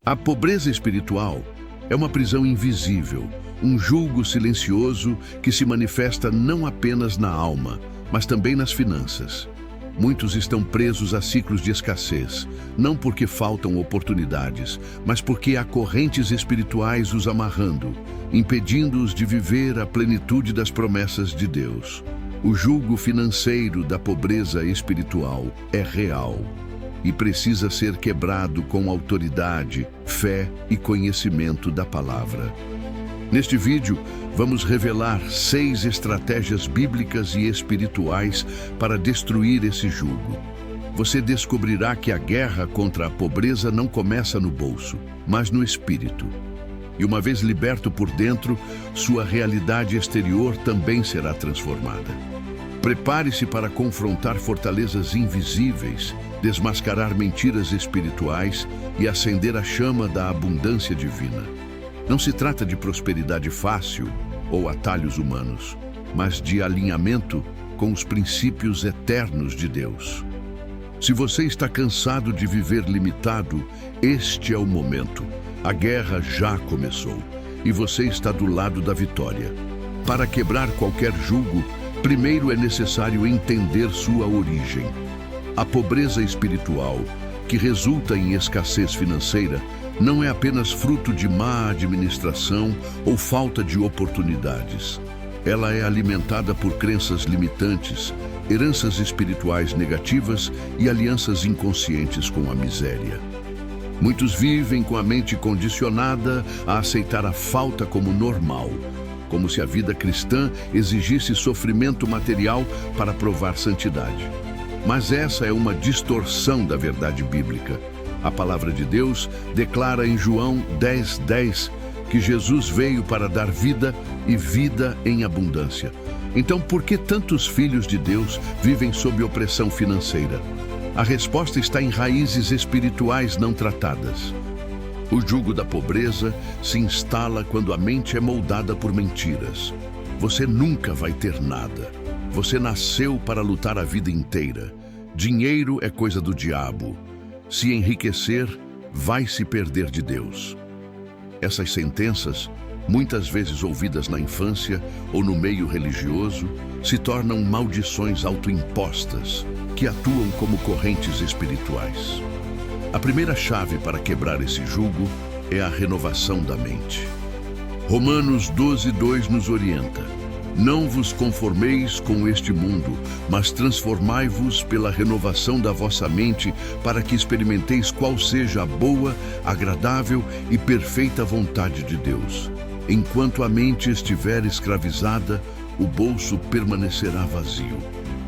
A pobreza espiritual é uma prisão invisível, um jugo silencioso que se manifesta não apenas na alma, mas também nas finanças. Muitos estão presos a ciclos de escassez, não porque faltam oportunidades, mas porque há correntes espirituais os amarrando, impedindo-os de viver a plenitude das promessas de Deus. O jugo financeiro da pobreza espiritual é real e precisa ser quebrado com autoridade, fé e conhecimento da palavra. Neste vídeo, vamos revelar 6 estratégias bíblicas e espirituais para destruir esse jugo. Você descobrirá que a guerra contra a pobreza não começa no bolso, mas no espírito. E uma vez liberto por dentro, sua realidade exterior também será transformada. Prepare-se para confrontar fortalezas invisíveis, desmascarar mentiras espirituais e acender a chama da abundância divina. Não se trata de prosperidade fácil ou atalhos humanos, mas de alinhamento com os princípios eternos de Deus. Se você está cansado de viver limitado, este é o momento. A guerra já começou e você está do lado da vitória. Para quebrar qualquer jugo, primeiro é necessário entender sua origem. A pobreza espiritual, que resulta em escassez financeira, não é apenas fruto de má administração ou falta de oportunidades. Ela é alimentada por crenças limitantes, heranças espirituais negativas e alianças inconscientes com a miséria. Muitos vivem com a mente condicionada a aceitar a falta como normal, como se a vida cristã exigisse sofrimento material para provar santidade. Mas essa é uma distorção da verdade bíblica. A palavra de Deus declara em João 10:10 que Jesus veio para dar vida e vida em abundância. Então, por que tantos filhos de Deus vivem sob opressão financeira? A resposta está em raízes espirituais não tratadas. O jugo da pobreza se instala quando a mente é moldada por mentiras. Você nunca vai ter nada. Você nasceu para lutar a vida inteira. Dinheiro é coisa do diabo. Se enriquecer, vai se perder de Deus. Essas sentenças, muitas vezes ouvidas na infância ou no meio religioso, se tornam maldições autoimpostas que atuam como correntes espirituais. A primeira chave para quebrar esse jugo é a renovação da mente. Romanos 12:2 nos orienta: não vos conformeis com este mundo, mas transformai-vos pela renovação da vossa mente, para que experimenteis qual seja a boa, agradável e perfeita vontade de Deus. Enquanto a mente estiver escravizada, o bolso permanecerá vazio.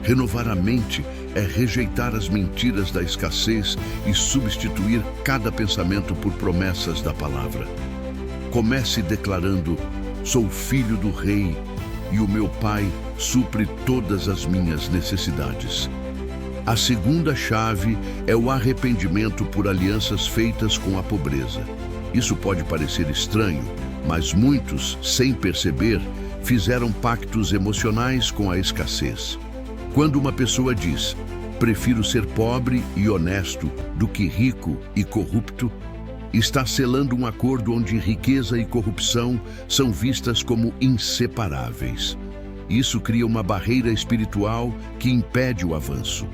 Renovar a mente é rejeitar as mentiras da escassez e substituir cada pensamento por promessas da palavra. Comece declarando: sou filho do Rei, e o meu Pai supre todas as minhas necessidades. A segunda chave é o arrependimento por alianças feitas com a pobreza. Isso pode parecer estranho, mas muitos, sem perceber, fizeram pactos emocionais com a escassez. Quando uma pessoa diz: prefiro ser pobre e honesto do que rico e corrupto, está selando um acordo onde riqueza e corrupção são vistas como inseparáveis. Isso cria uma barreira espiritual que impede o avanço.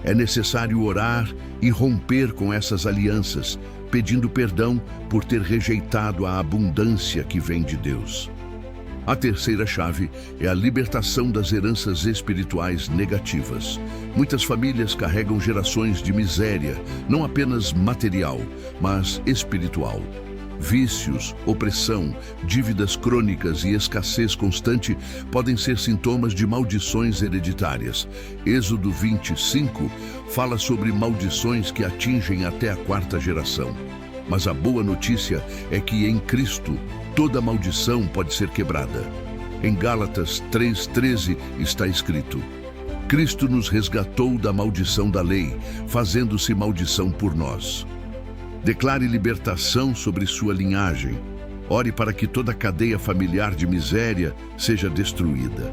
É necessário orar e romper com essas alianças, pedindo perdão por ter rejeitado a abundância que vem de Deus. A terceira chave é a libertação das heranças espirituais negativas. Muitas famílias carregam gerações de miséria, não apenas material, mas espiritual. Vícios, opressão, dívidas crônicas e escassez constante podem ser sintomas de maldições hereditárias. Êxodo 25 fala sobre maldições que atingem até a 4ª geração. Mas a boa notícia é que em Cristo toda maldição pode ser quebrada. Em Gálatas 3:13 está escrito: Cristo nos resgatou da maldição da lei, fazendo-se maldição por nós. Declare libertação sobre sua linhagem. Ore para que toda cadeia familiar de miséria seja destruída.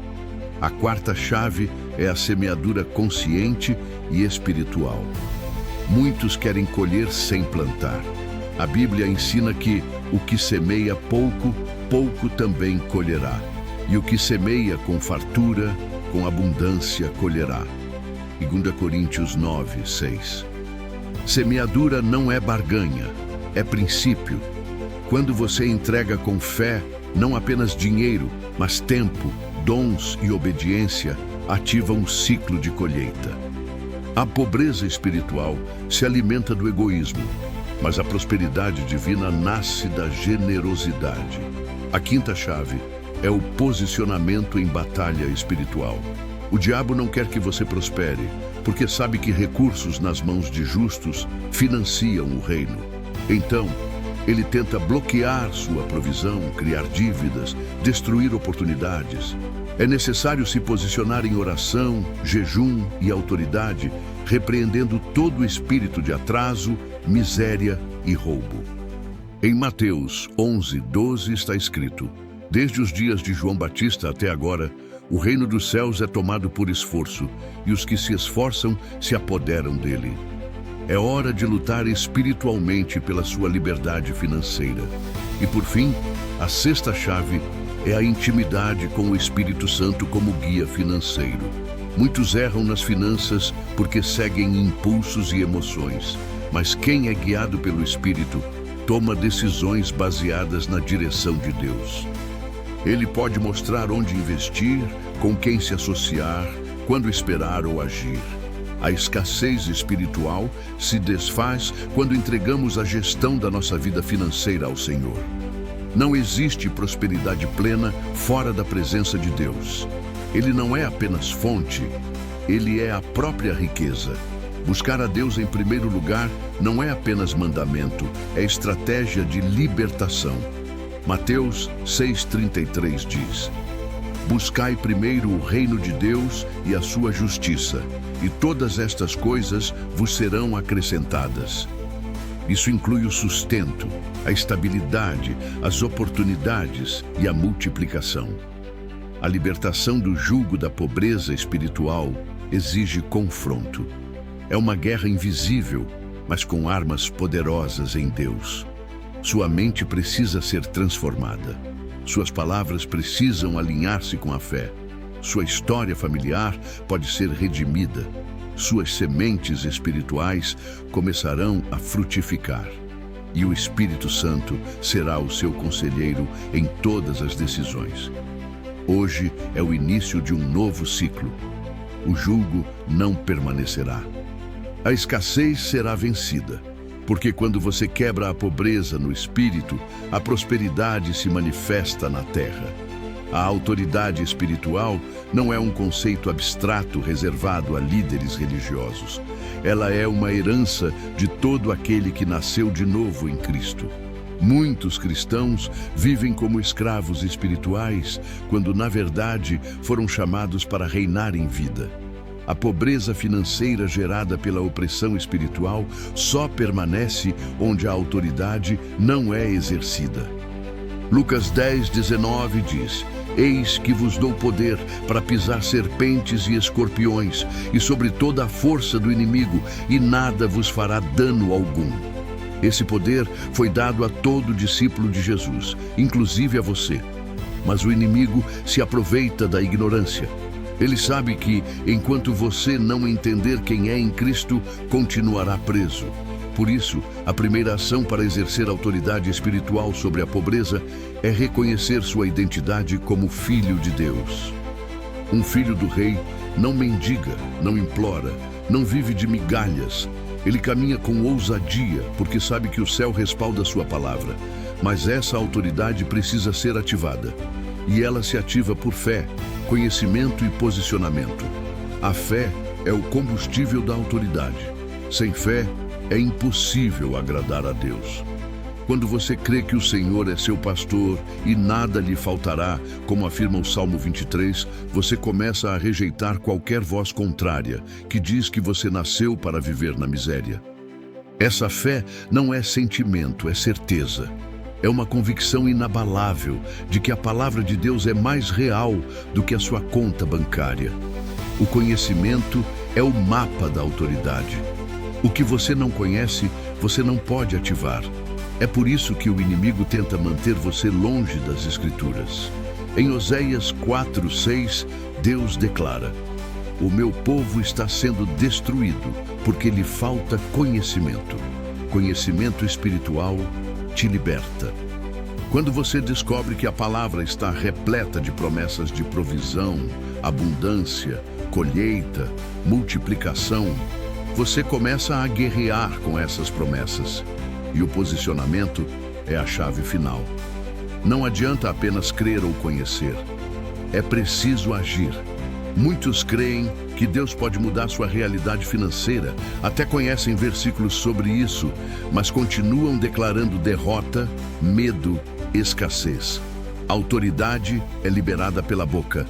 A 4ª chave é a semeadura consciente e espiritual. Muitos querem colher sem plantar. A Bíblia ensina que o que semeia pouco, pouco também colherá. E o que semeia com fartura, com abundância colherá. 2 Coríntios 9, 6. Semeadura não é barganha, é princípio. Quando você entrega com fé, não apenas dinheiro, mas tempo, dons e obediência, ativa um ciclo de colheita. A pobreza espiritual se alimenta do egoísmo, mas a prosperidade divina nasce da generosidade. A quinta chave é o posicionamento em batalha espiritual. O diabo não quer que você prospere, porque sabe que recursos nas mãos de justos financiam o reino. Então, ele tenta bloquear sua provisão, criar dívidas, destruir oportunidades. É necessário se posicionar em oração, jejum e autoridade, repreendendo todo o espírito de atraso, miséria e roubo. Em Mateus 11, 12 está escrito: desde os dias de João Batista até agora, o reino dos céus é tomado por esforço, e os que se esforçam se apoderam dele. É hora de lutar espiritualmente pela sua liberdade financeira. E por fim, a sexta chave é a intimidade com o Espírito Santo como guia financeiro. Muitos erram nas finanças porque seguem impulsos e emoções, mas quem é guiado pelo Espírito toma decisões baseadas na direção de Deus. Ele pode mostrar onde investir, com quem se associar, quando esperar ou agir. A escassez espiritual se desfaz quando entregamos a gestão da nossa vida financeira ao Senhor. Não existe prosperidade plena fora da presença de Deus. Ele não é apenas fonte, ele é a própria riqueza. Buscar a Deus em primeiro lugar não é apenas mandamento, é estratégia de libertação. Mateus 6,33 diz: buscai primeiro o reino de Deus e a sua justiça, e todas estas coisas vos serão acrescentadas. Isso inclui o sustento, a estabilidade, as oportunidades e a multiplicação. A libertação do jugo da pobreza espiritual exige confronto. É uma guerra invisível, mas com armas poderosas em Deus. Sua mente precisa ser transformada. Suas palavras precisam alinhar-se com a fé. Sua história familiar pode ser redimida. Suas sementes espirituais começarão a frutificar. E o Espírito Santo será o seu conselheiro em todas as decisões. Hoje é o início de um novo ciclo. O jugo não permanecerá. A escassez será vencida, porque quando você quebra a pobreza no espírito, a prosperidade se manifesta na terra. A autoridade espiritual não é um conceito abstrato reservado a líderes religiosos. Ela é uma herança de todo aquele que nasceu de novo em Cristo. Muitos cristãos vivem como escravos espirituais, quando na verdade foram chamados para reinar em vida. A pobreza financeira gerada pela opressão espiritual só permanece onde a autoridade não é exercida. Lucas 10:19 diz: eis que vos dou poder para pisar serpentes e escorpiões, e sobre toda a força do inimigo, e nada vos fará dano algum. Esse poder foi dado a todo discípulo de Jesus, inclusive a você. Mas o inimigo se aproveita da ignorância. Ele sabe que, enquanto você não entender quem é em Cristo, continuará preso. Por isso, a primeira ação para exercer autoridade espiritual sobre a pobreza é reconhecer sua identidade como filho de Deus. Um filho do rei não mendiga, não implora, não vive de migalhas. Ele caminha com ousadia, porque sabe que o céu respalda sua palavra. Mas essa autoridade precisa ser ativada. E ela se ativa por fé, conhecimento e posicionamento. A fé é o combustível da autoridade. Sem fé, é impossível agradar a Deus. Quando você crê que o Senhor é seu pastor e nada lhe faltará, como afirma o Salmo 23, você começa a rejeitar qualquer voz contrária, que diz que você nasceu para viver na miséria. Essa fé não é sentimento, é certeza. É uma convicção inabalável de que a palavra de Deus é mais real do que a sua conta bancária. O conhecimento é o mapa da autoridade. O que você não conhece, você não pode ativar. É por isso que o inimigo tenta manter você longe das Escrituras. Em Oséias 4:6, Deus declara: "O meu povo está sendo destruído porque lhe falta conhecimento. Conhecimento espiritual te liberta." Quando você descobre que a palavra está repleta de promessas de provisão, abundância, colheita, multiplicação, você começa a guerrear com essas promessas. E o posicionamento é a chave final. Não adianta apenas crer ou conhecer. É preciso agir. Muitos creem que Deus pode mudar sua realidade financeira, até conhecem versículos sobre isso, mas continuam declarando derrota, medo, escassez. A autoridade é liberada pela boca.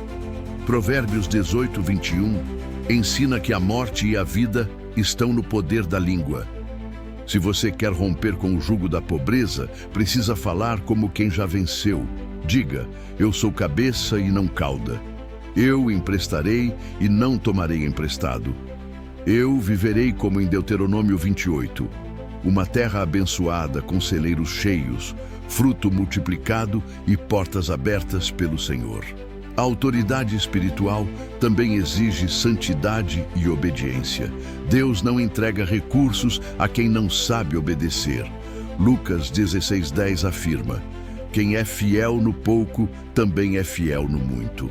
Provérbios 18:21 ensina que a morte e a vida estão no poder da língua. Se você quer romper com o jugo da pobreza, precisa falar como quem já venceu. Diga: "Eu sou cabeça e não cauda. Eu emprestarei e não tomarei emprestado. Eu viverei como em Deuteronômio 28. Uma terra abençoada com celeiros cheios, fruto multiplicado e portas abertas pelo Senhor." A autoridade espiritual também exige santidade e obediência. Deus não entrega recursos a quem não sabe obedecer. Lucas 16:10 afirma: "Quem é fiel no pouco, também é fiel no muito."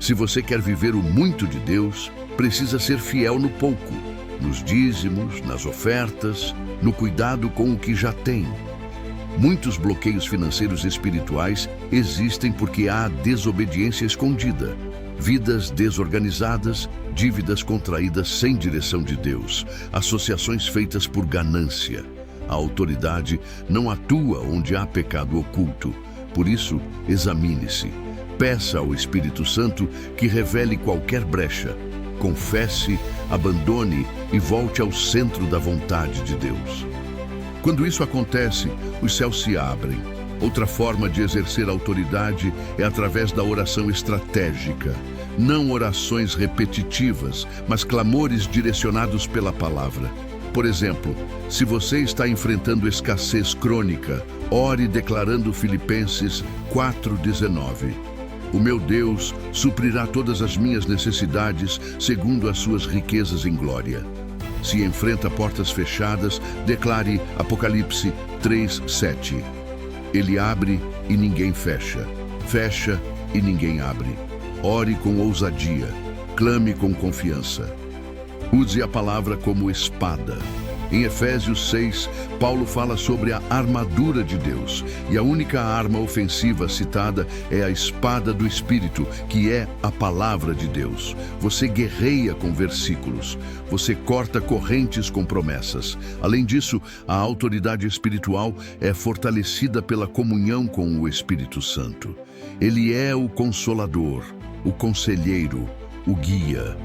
Se você quer viver o muito de Deus, precisa ser fiel no pouco, nos dízimos, nas ofertas, no cuidado com o que já tem. Muitos bloqueios financeiros espirituais existem porque há desobediência escondida, vidas desorganizadas, dívidas contraídas sem direção de Deus, associações feitas por ganância. A autoridade não atua onde há pecado oculto. Por isso, examine-se. Peça ao Espírito Santo que revele qualquer brecha. Confesse, abandone e volte ao centro da vontade de Deus. Quando isso acontece, os céus se abrem. Outra forma de exercer autoridade é através da oração estratégica. Não orações repetitivas, mas clamores direcionados pela palavra. Por exemplo, se você está enfrentando escassez crônica, ore declarando Filipenses 4:19. "O meu Deus suprirá todas as minhas necessidades segundo as suas riquezas em glória." Se enfrenta portas fechadas, declare Apocalipse 3:7. "Ele abre e ninguém fecha, fecha e ninguém abre." Ore com ousadia, clame com confiança. Use a palavra como espada. Em Efésios 6, Paulo fala sobre a armadura de Deus, e a única arma ofensiva citada é a espada do Espírito, que é a palavra de Deus. Você guerreia com versículos, você corta correntes com promessas. Além disso, a autoridade espiritual é fortalecida pela comunhão com o Espírito Santo. Ele é o consolador, o conselheiro, o guia.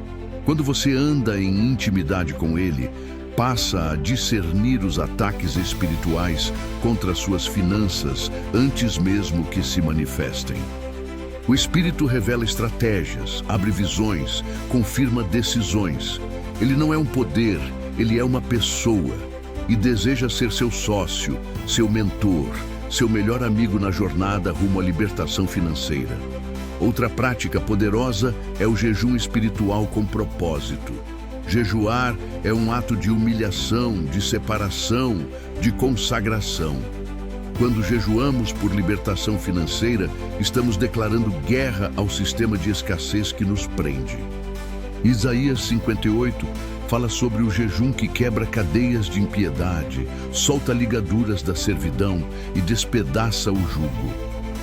Quando você anda em intimidade com ele, passa a discernir os ataques espirituais contra suas finanças antes mesmo que se manifestem. O Espírito revela estratégias, abre visões, confirma decisões. Ele não é um poder, ele é uma pessoa e deseja ser seu sócio, seu mentor, seu melhor amigo na jornada rumo à libertação financeira. Outra prática poderosa é o jejum espiritual com propósito. Jejuar é um ato de humilhação, de separação, de consagração. Quando jejuamos por libertação financeira, estamos declarando guerra ao sistema de escassez que nos prende. Isaías 58 fala sobre o jejum que quebra cadeias de impiedade, solta ligaduras da servidão e despedaça o jugo.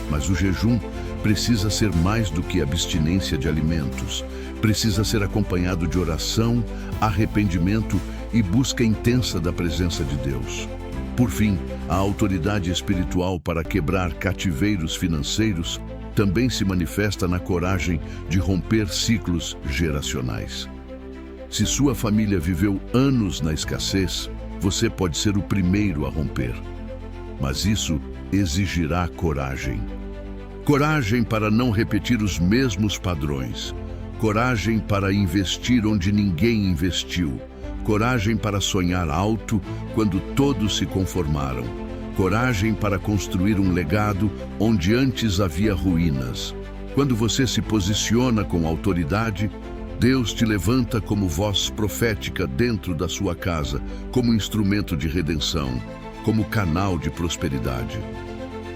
Mas o jejum precisa ser mais do que abstinência de alimentos. Precisa ser acompanhado de oração, arrependimento e busca intensa da presença de Deus. Por fim, a autoridade espiritual para quebrar cativeiros financeiros também se manifesta na coragem de romper ciclos geracionais. Se sua família viveu anos na escassez, você pode ser o primeiro a romper. Mas isso exigirá coragem. Coragem para não repetir os mesmos padrões. Coragem para investir onde ninguém investiu. Coragem para sonhar alto quando todos se conformaram. coragem para construir um legado onde antes havia ruínas. Quando você se posiciona com autoridade, Deus te levanta como voz profética dentro da sua casa, como instrumento de redenção, como canal de prosperidade.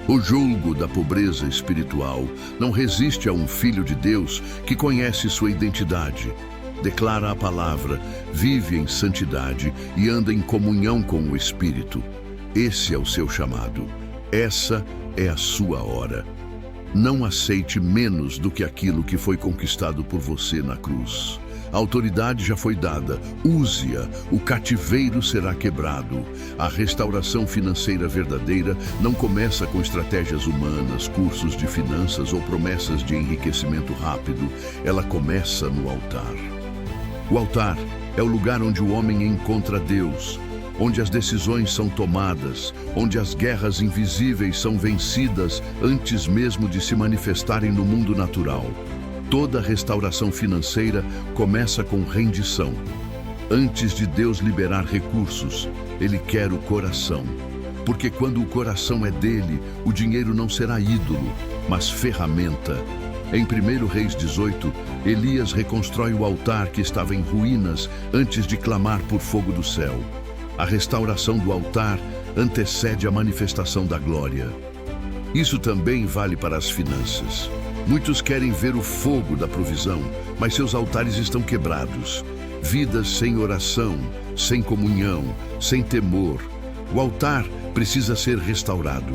O julgo da pobreza espiritual não resiste a um filho de Deus que conhece sua identidade, declara a palavra, vive em santidade e anda em comunhão com o Espírito. Esse é o seu chamado. Essa é a sua hora. Não aceite menos do que aquilo que foi conquistado por você na cruz. A autoridade já foi dada, use-a, o cativeiro será quebrado. A restauração financeira verdadeira não começa com estratégias humanas, cursos de finanças ou promessas de enriquecimento rápido. Ela começa no altar. O altar é o lugar onde o homem encontra Deus, onde as decisões são tomadas, onde as guerras invisíveis são vencidas antes mesmo de se manifestarem no mundo natural. Toda restauração financeira começa com rendição. Antes de Deus liberar recursos, Ele quer o coração. Porque quando o coração é dele, o dinheiro não será ídolo, mas ferramenta. Em 1 Reis 18, Elias reconstrói o altar que estava em ruínas antes de clamar por fogo do céu. A restauração do altar antecede a manifestação da glória. Isso também vale para as finanças. Muitos querem ver o fogo da provisão, mas seus altares estão quebrados. Vidas sem oração, sem comunhão, sem temor. O altar precisa ser restaurado.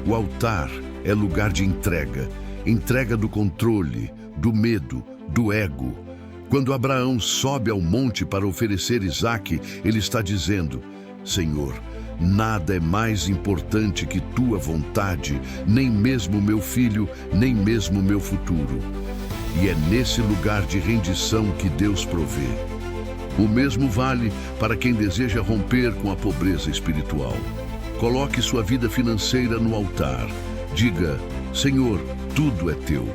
O altar é lugar de entrega. Entrega do controle, do medo, do ego. Quando Abraão sobe ao monte para oferecer Isaque, ele está dizendo: Senhor, nada é mais importante que tua vontade, nem mesmo meu filho, nem mesmo meu futuro. E é nesse lugar de rendição que Deus provê. O mesmo vale para quem deseja romper com a pobreza espiritual. Coloque sua vida financeira no altar. Diga: Senhor, tudo é teu.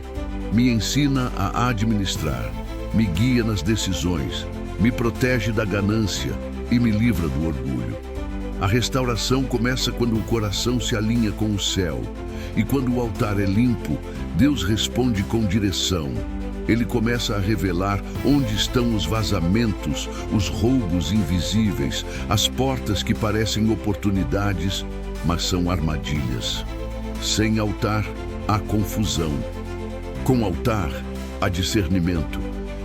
Me ensina a administrar, me guia nas decisões, me protege da ganância e me livra do orgulho. A restauração começa quando o coração se alinha com o céu. E quando o altar é limpo, Deus responde com direção. Ele começa a revelar onde estão os vazamentos, os roubos invisíveis, as portas que parecem oportunidades, mas são armadilhas. Sem altar, há confusão. Com altar, há discernimento.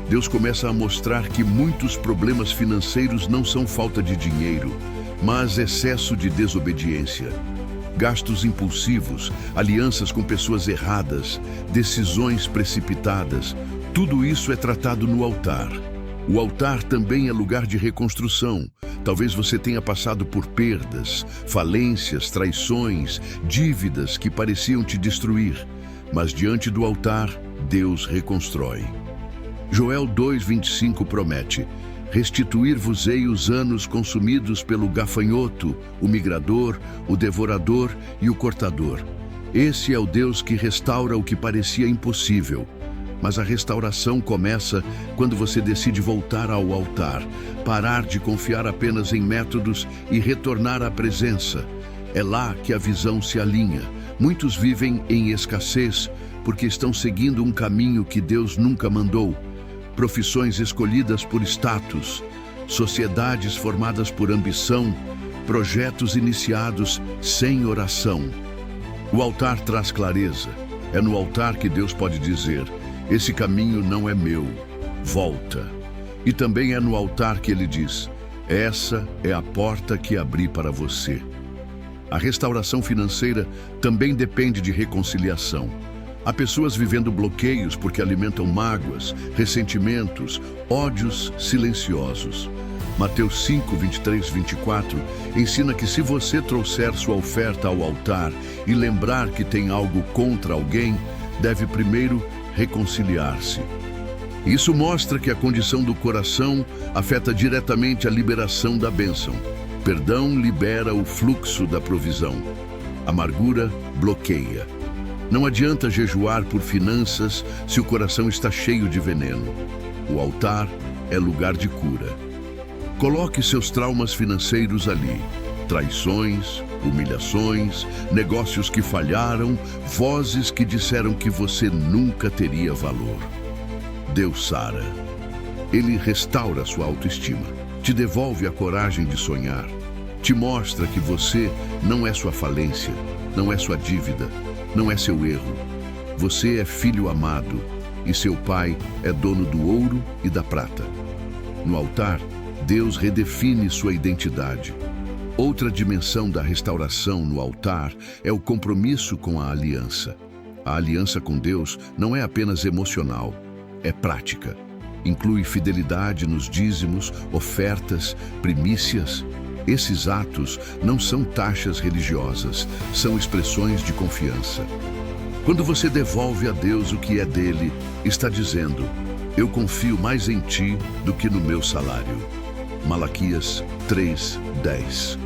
Deus começa a mostrar que muitos problemas financeiros não são falta de dinheiro, mas excesso de desobediência. Gastos impulsivos, alianças com pessoas erradas, decisões precipitadas, tudo isso é tratado no altar. O altar também é lugar de reconstrução. Talvez você tenha passado por perdas, falências, traições, dívidas que pareciam te destruir, mas diante do altar, Deus reconstrói. Joel 2:25 promete: restituir-vos-ei os anos consumidos pelo gafanhoto, o migrador, o devorador e o cortador. Esse é o Deus que restaura o que parecia impossível. Mas a restauração começa quando você decide voltar ao altar, parar de confiar apenas em métodos e retornar à presença. É lá que a visão se alinha. Muitos vivem em escassez porque estão seguindo um caminho que Deus nunca mandou. Profissões escolhidas por status, sociedades formadas por ambição, projetos iniciados sem oração. O altar traz clareza. É no altar que Deus pode dizer: esse caminho não é meu, volta. E também é no altar que Ele diz: essa é a porta que abri para você. A restauração financeira também depende de reconciliação. Há pessoas vivendo bloqueios porque alimentam mágoas, ressentimentos, ódios silenciosos. Mateus 5:23-24 ensina que se você trouxer sua oferta ao altar e lembrar que tem algo contra alguém, deve primeiro reconciliar-se. Isso mostra que a condição do coração afeta diretamente a liberação da bênção. Perdão libera o fluxo da provisão. Amargura bloqueia. Não adianta jejuar por finanças se o coração está cheio de veneno. O altar é lugar de cura. Coloque seus traumas financeiros ali. Traições, humilhações, negócios que falharam, vozes que disseram que você nunca teria valor. Deus sara. Ele restaura sua autoestima, te devolve a coragem de sonhar, te mostra que você não é sua falência, não é sua dívida, não é seu erro. Você é filho amado e seu pai é dono do ouro e da prata. No altar, Deus redefine sua identidade. Outra dimensão da restauração no altar é o compromisso com a aliança. A aliança com Deus não é apenas emocional, é prática. Inclui fidelidade nos dízimos, ofertas, primícias. Esses atos não são taxas religiosas, são expressões de confiança. Quando você devolve a Deus o que é dele, está dizendo: eu confio mais em ti do que no meu salário. Malaquias 3:10.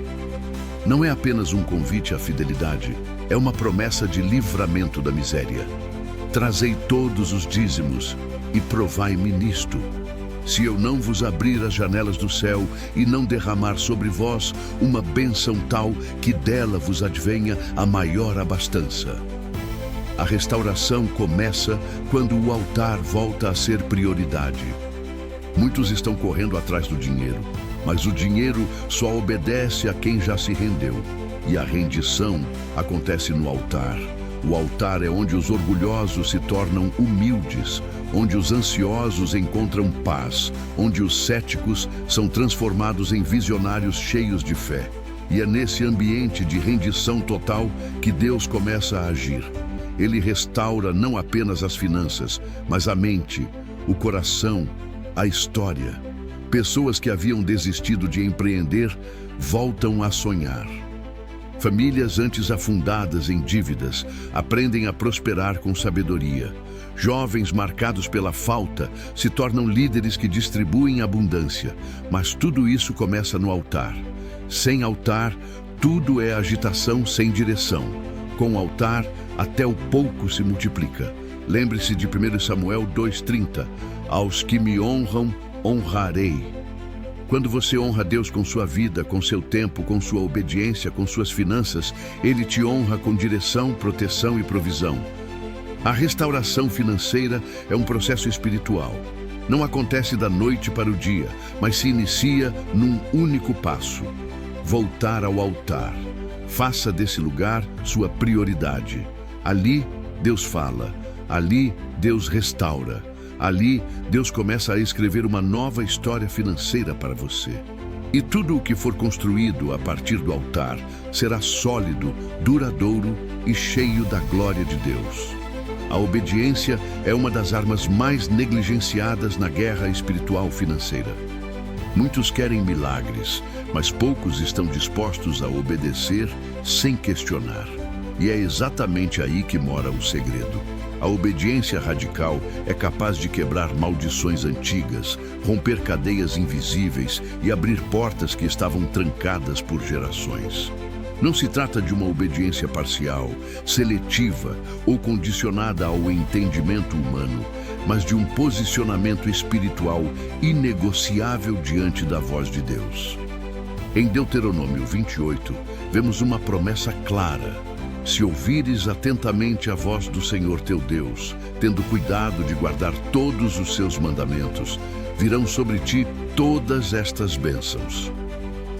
Não é apenas um convite à fidelidade, é uma promessa de livramento da miséria. Trazei todos os dízimos e provai-me nisto. Se eu não vos abrir as janelas do céu e não derramar sobre vós uma bênção tal que dela vos advenha a maior abastança. A restauração começa quando o altar volta a ser prioridade. Muitos estão correndo atrás do dinheiro, mas o dinheiro só obedece a quem já se rendeu. E a rendição acontece no altar. O altar é onde os orgulhosos se tornam humildes, onde os ansiosos encontram paz, onde os céticos são transformados em visionários cheios de fé. E é nesse ambiente de rendição total que Deus começa a agir. Ele restaura não apenas as finanças, mas a mente, o coração, a história. Pessoas que haviam desistido de empreender voltam a sonhar. Famílias antes afundadas em dívidas aprendem a prosperar com sabedoria. Jovens marcados pela falta se tornam líderes que distribuem abundância. Mas tudo isso começa no altar. Sem altar, tudo é agitação sem direção. Com o altar, até o pouco se multiplica. Lembre-se de 1 Samuel 2:30. Aos que me honram, honrarei. Quando você honra Deus com sua vida, com seu tempo, com sua obediência, com suas finanças, Ele te honra com direção, proteção e provisão. A restauração financeira é um processo espiritual. Não acontece da noite para o dia, mas se inicia num único passo: voltar ao altar. Faça desse lugar sua prioridade. Ali, Deus fala. Ali, Deus restaura. Ali, Deus começa a escrever uma nova história financeira para você. E tudo o que for construído a partir do altar será sólido, duradouro e cheio da glória de Deus. A obediência é uma das armas mais negligenciadas na guerra espiritual financeira. Muitos querem milagres, mas poucos estão dispostos a obedecer sem questionar. E é exatamente aí que mora o segredo. A obediência radical é capaz de quebrar maldições antigas, romper cadeias invisíveis e abrir portas que estavam trancadas por gerações. Não se trata de uma obediência parcial, seletiva ou condicionada ao entendimento humano, mas de um posicionamento espiritual inegociável diante da voz de Deus. Em Deuteronômio 28, vemos uma promessa clara. Se ouvires atentamente a voz do Senhor teu Deus, tendo cuidado de guardar todos os seus mandamentos, virão sobre ti todas estas bênçãos.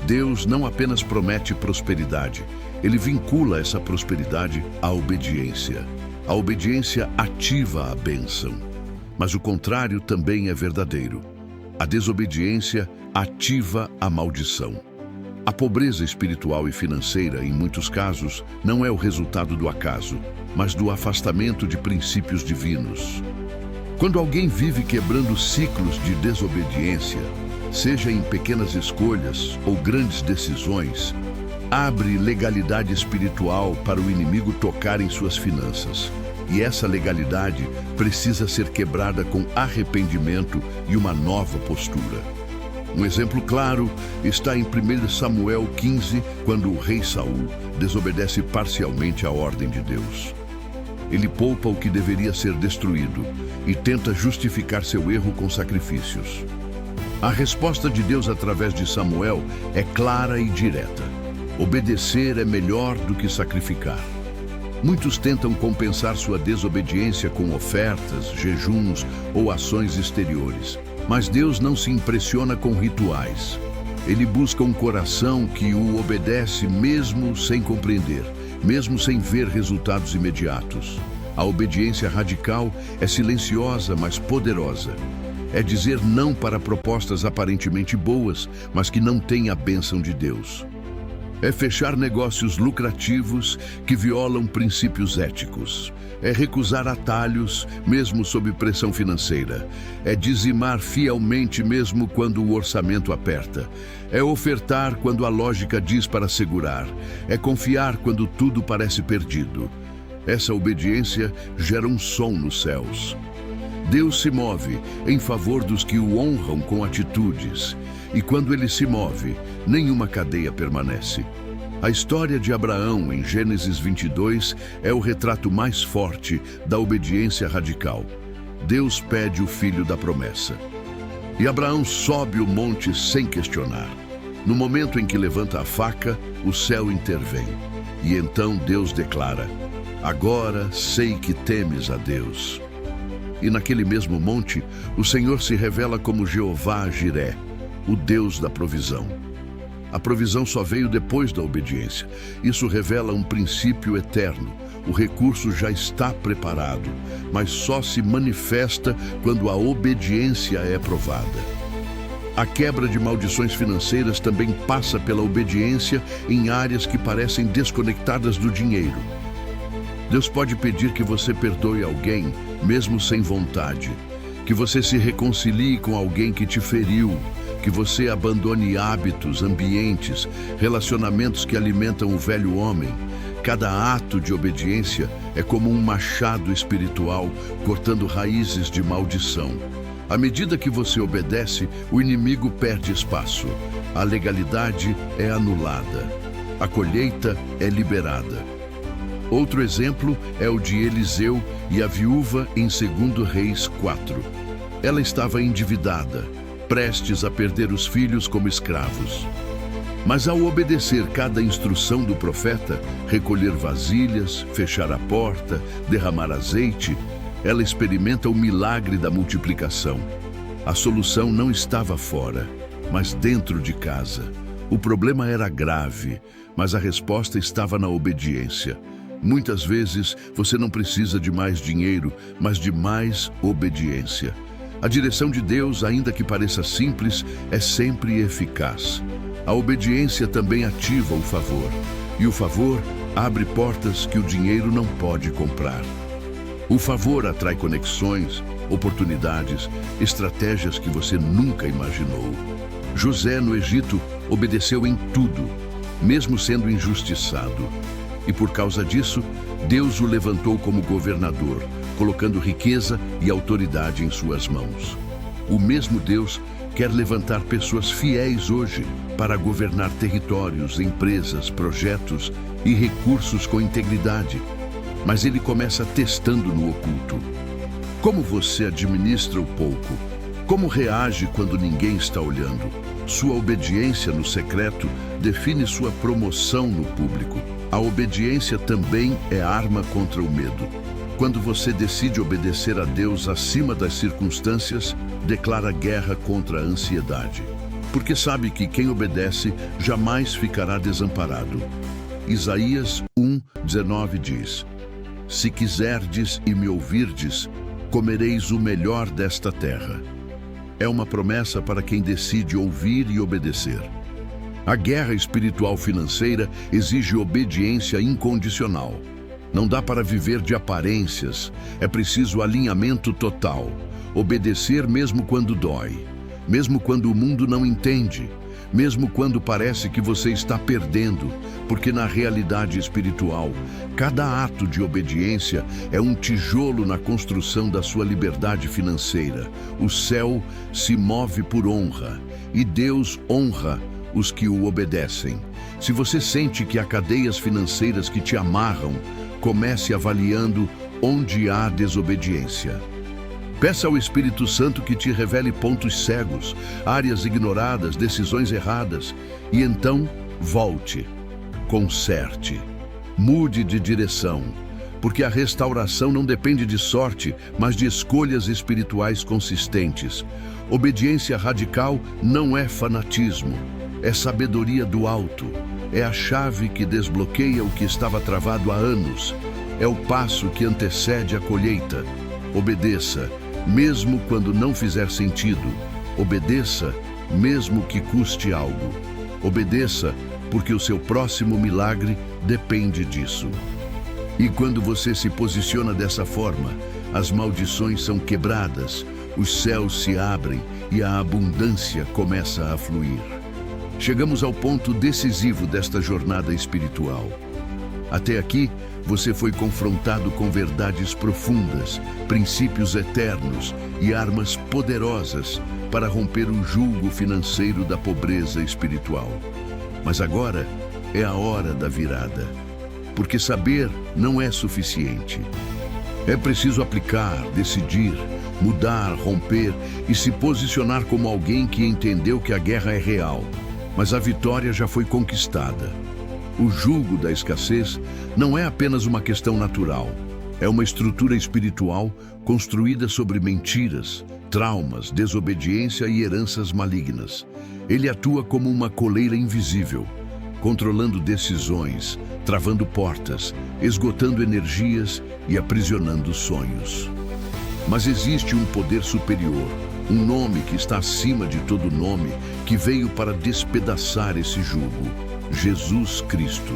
Deus não apenas promete prosperidade, Ele vincula essa prosperidade à obediência. A obediência ativa a bênção, mas o contrário também é verdadeiro. A desobediência ativa a maldição. A pobreza espiritual e financeira, em muitos casos, não é o resultado do acaso, mas do afastamento de princípios divinos. Quando alguém vive quebrando ciclos de desobediência, seja em pequenas escolhas ou grandes decisões, abre legalidade espiritual para o inimigo tocar em suas finanças. E essa legalidade precisa ser quebrada com arrependimento e uma nova postura. Um exemplo claro está em 1 Samuel 15, quando o rei Saul desobedece parcialmente à ordem de Deus. Ele poupa o que deveria ser destruído e tenta justificar seu erro com sacrifícios. A resposta de Deus através de Samuel é clara e direta. Obedecer é melhor do que sacrificar. Muitos tentam compensar sua desobediência com ofertas, jejuns ou ações exteriores. Mas Deus não se impressiona com rituais. Ele busca um coração que o obedece mesmo sem compreender, mesmo sem ver resultados imediatos. A obediência radical é silenciosa, mas poderosa. É dizer não para propostas aparentemente boas, mas que não têm a bênção de Deus. É fechar negócios lucrativos que violam princípios éticos. É recusar atalhos, mesmo sob pressão financeira. É dizimar fielmente mesmo quando o orçamento aperta. É ofertar quando a lógica diz para segurar. É confiar quando tudo parece perdido. Essa obediência gera um som nos céus. Deus se move em favor dos que o honram com atitudes. E quando ele se move, nenhuma cadeia permanece. A história de Abraão, em Gênesis 22, é o retrato mais forte da obediência radical. Deus pede o filho da promessa. E Abraão sobe o monte sem questionar. No momento em que levanta a faca, o céu intervém. E então Deus declara: "Agora sei que temes a Deus." E naquele mesmo monte, o Senhor se revela como Jeová Jiré, o Deus da provisão. A provisão só veio depois da obediência. Isso revela um princípio eterno. O recurso já está preparado, mas só se manifesta quando a obediência é provada. A quebra de maldições financeiras também passa pela obediência em áreas que parecem desconectadas do dinheiro. Deus pode pedir que você perdoe alguém, mesmo sem vontade, que você se reconcilie com alguém que te feriu, que você abandone hábitos, ambientes, relacionamentos que alimentam o velho homem. Cada ato de obediência é como um machado espiritual cortando raízes de maldição. À medida que você obedece, o inimigo perde espaço. A legalidade é anulada. A colheita é liberada. Outro exemplo é o de Eliseu e a viúva em 2 Reis 4. Ela estava endividada, prestes a perder os filhos como escravos. Mas ao obedecer cada instrução do profeta, recolher vasilhas, fechar a porta, derramar azeite, ela experimenta o milagre da multiplicação. A solução não estava fora, mas dentro de casa. O problema era grave, mas a resposta estava na obediência. Muitas vezes você não precisa de mais dinheiro, mas de mais obediência. A direção de Deus, ainda que pareça simples, é sempre eficaz. A obediência também ativa o favor, e o favor abre portas que o dinheiro não pode comprar. O favor atrai conexões, oportunidades, estratégias que você nunca imaginou. José, no Egito, obedeceu em tudo, mesmo sendo injustiçado. E por causa disso, Deus o levantou como governador, colocando riqueza e autoridade em suas mãos. O mesmo Deus quer levantar pessoas fiéis hoje para governar territórios, empresas, projetos e recursos com integridade. Mas ele começa testando no oculto. Como você administra o pouco? Como reage quando ninguém está olhando? Sua obediência no secreto define sua promoção no público. A obediência também é arma contra o medo. Quando você decide obedecer a Deus acima das circunstâncias, declara guerra contra a ansiedade. Porque sabe que quem obedece jamais ficará desamparado. Isaías 1:19 diz: "Se quiserdes e me ouvirdes, comereis o melhor desta terra." É uma promessa para quem decide ouvir e obedecer. A guerra espiritual financeira exige obediência incondicional. Não dá para viver de aparências, é preciso alinhamento total. Obedecer mesmo quando dói, mesmo quando o mundo não entende, mesmo quando parece que você está perdendo, porque na realidade espiritual, cada ato de obediência é um tijolo na construção da sua liberdade financeira. O céu se move por honra, e Deus honra os que o obedecem. Se você sente que há cadeias financeiras que te amarram, comece avaliando onde há desobediência. Peça ao Espírito Santo que te revele pontos cegos, áreas ignoradas, decisões erradas, e então volte. conserte. Mude de direção, porque a restauração não depende de sorte, mas de escolhas espirituais consistentes. Obediência radical não é fanatismo, é sabedoria do alto. É a chave que desbloqueia o que estava travado há anos. É o passo que antecede a colheita. Obedeça, mesmo quando não fizer sentido. Obedeça, mesmo que custe algo. Obedeça, porque o seu próximo milagre depende disso. E quando você se posiciona dessa forma, as maldições são quebradas, os céus se abrem e a abundância começa a fluir. Chegamos ao ponto decisivo desta jornada espiritual. Até aqui, você foi confrontado com verdades profundas, princípios eternos e armas poderosas para romper o jugo financeiro da pobreza espiritual. Mas agora é a hora da virada, porque saber não é suficiente. É preciso aplicar, decidir, mudar, romper e se posicionar como alguém que entendeu que a guerra é real, mas a vitória já foi conquistada. O jugo da escassez não é apenas uma questão natural, é uma estrutura espiritual construída sobre mentiras, traumas, desobediência e heranças malignas. Ele atua como uma coleira invisível, controlando decisões, travando portas, esgotando energias e aprisionando sonhos. Mas existe um poder superior, um nome que está acima de todo nome, que veio para despedaçar esse jugo: Jesus Cristo.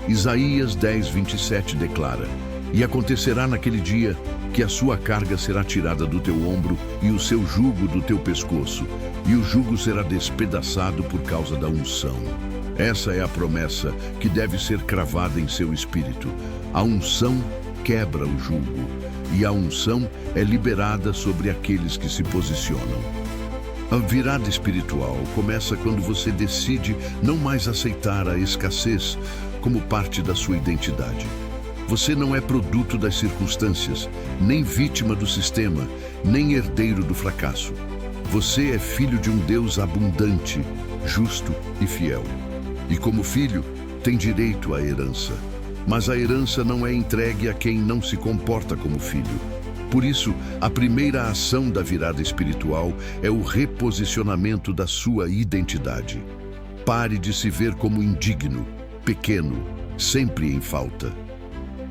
Isaías 10:27 declara: "E acontecerá naquele dia que a sua carga será tirada do teu ombro e o seu jugo do teu pescoço, e o jugo será despedaçado por causa da unção." Essa é a promessa que deve ser cravada em seu espírito. A unção quebra o jugo, e a unção é liberada sobre aqueles que se posicionam. A virada espiritual começa quando você decide não mais aceitar a escassez como parte da sua identidade. Você não é produto das circunstâncias, nem vítima do sistema, nem herdeiro do fracasso. Você é filho de um Deus abundante, justo e fiel. E como filho, tem direito à herança. Mas a herança não é entregue a quem não se comporta como filho. Por isso, a primeira ação da virada espiritual é o reposicionamento da sua identidade. Pare de se ver como indigno, pequeno, sempre em falta.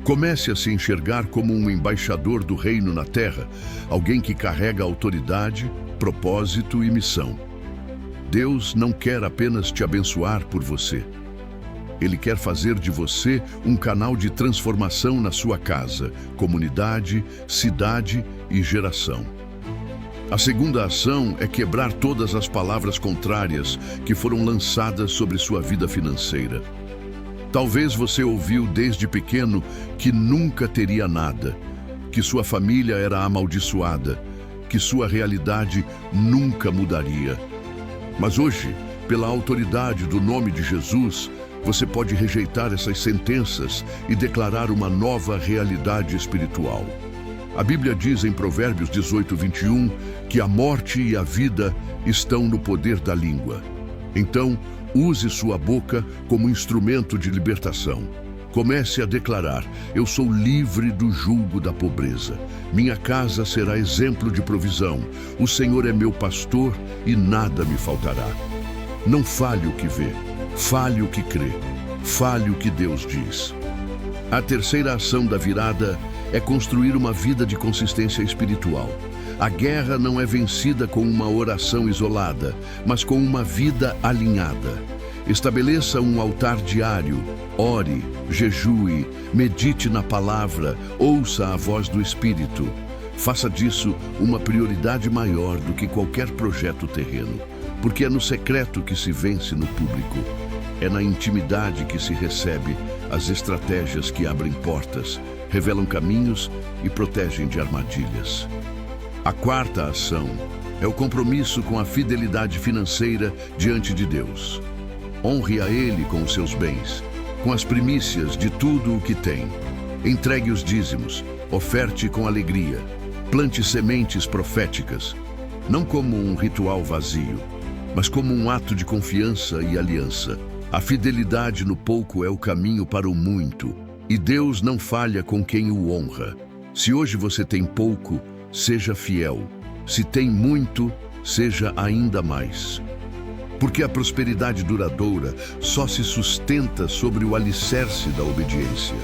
Comece a se enxergar como um embaixador do reino na terra, alguém que carrega autoridade, propósito e missão. Deus não quer apenas te abençoar por você. Ele quer fazer de você um canal de transformação na sua casa, comunidade, cidade e geração. A segunda ação é quebrar todas as palavras contrárias que foram lançadas sobre sua vida financeira. Talvez você ouviu desde pequeno que nunca teria nada, que sua família era amaldiçoada, que sua realidade nunca mudaria. Mas hoje, pela autoridade do nome de Jesus, você pode rejeitar essas sentenças e declarar uma nova realidade espiritual. A Bíblia diz em Provérbios 18:21 que a morte e a vida estão no poder da língua. Então, use sua boca como instrumento de libertação. Comece a declarar: eu sou livre do jugo da pobreza. Minha casa será exemplo de provisão. O Senhor é meu pastor e nada me faltará. Não fale o que vê, fale o que crê, fale o que Deus diz. A terceira ação da virada é construir uma vida de consistência espiritual. A guerra não é vencida com uma oração isolada, mas com uma vida alinhada. Estabeleça um altar diário, ore, jejue, medite na palavra, ouça a voz do Espírito. Faça disso uma prioridade maior do que qualquer projeto terreno, porque é no secreto que se vence no público. É na intimidade que se recebe as estratégias que abrem portas, revelam caminhos e protegem de armadilhas. A quarta ação é o compromisso com a fidelidade financeira diante de Deus. Honre a Ele com os seus bens, com as primícias de tudo o que tem. Entregue os dízimos, oferte com alegria, plante sementes proféticas, não como um ritual vazio, mas como um ato de confiança e aliança. A fidelidade no pouco é o caminho para o muito, e Deus não falha com quem o honra. Se hoje você tem pouco, seja fiel. Se tem muito, seja ainda mais. Porque a prosperidade duradoura só se sustenta sobre o alicerce da obediência.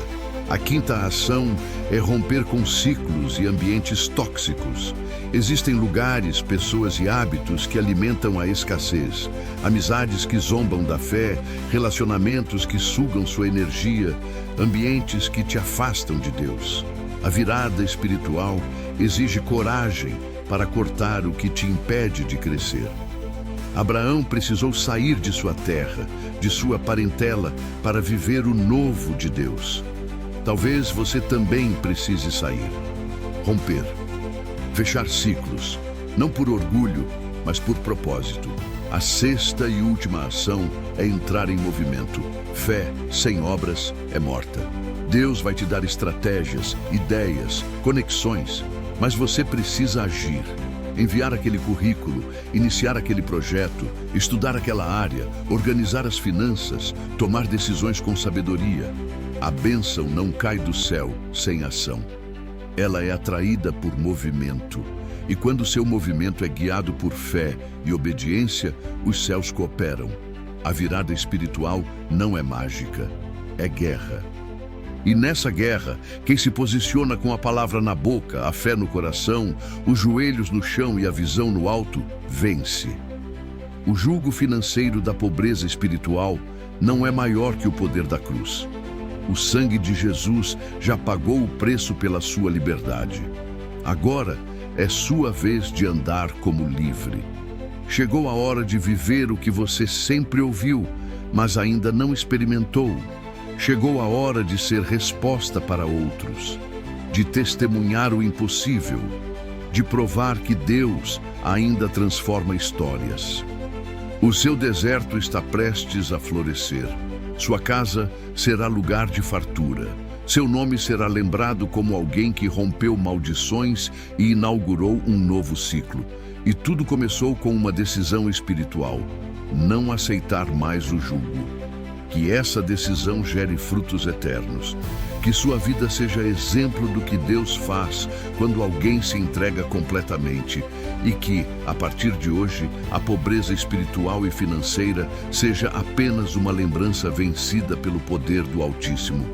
A quinta ação é romper com ciclos e ambientes tóxicos. Existem lugares, pessoas e hábitos que alimentam a escassez, amizades que zombam da fé, relacionamentos que sugam sua energia, ambientes que te afastam de Deus. A virada espiritual exige coragem para cortar o que te impede de crescer. Abraão precisou sair de sua terra, de sua parentela, para viver o novo de Deus. Talvez você também precise sair, romper, fechar ciclos, não por orgulho, mas por propósito. A sexta e última ação é entrar em movimento. Fé sem obras é morta. Deus vai te dar estratégias, ideias, conexões, mas você precisa agir. Enviar aquele currículo, iniciar aquele projeto, estudar aquela área, organizar as finanças, tomar decisões com sabedoria. A bênção não cai do céu sem ação. Ela é atraída por movimento. E quando seu movimento é guiado por fé e obediência, os céus cooperam. A virada espiritual não é mágica, é guerra. E nessa guerra, quem se posiciona com a palavra na boca, a fé no coração, os joelhos no chão e a visão no alto, vence. O jugo financeiro da pobreza espiritual não é maior que o poder da cruz. O sangue de Jesus já pagou o preço pela sua liberdade. Agora é sua vez de andar como livre. Chegou a hora de viver o que você sempre ouviu, mas ainda não experimentou. Chegou a hora de ser resposta para outros, de testemunhar o impossível, de provar que Deus ainda transforma histórias. O seu deserto está prestes a florescer. Sua casa será lugar de fartura. Seu nome será lembrado como alguém que rompeu maldições e inaugurou um novo ciclo. E tudo começou com uma decisão espiritual: não aceitar mais o jugo. Que essa decisão gere frutos eternos. Que sua vida seja exemplo do que Deus faz quando alguém se entrega completamente. E que, a partir de hoje, a pobreza espiritual e financeira seja apenas uma lembrança vencida pelo poder do Altíssimo.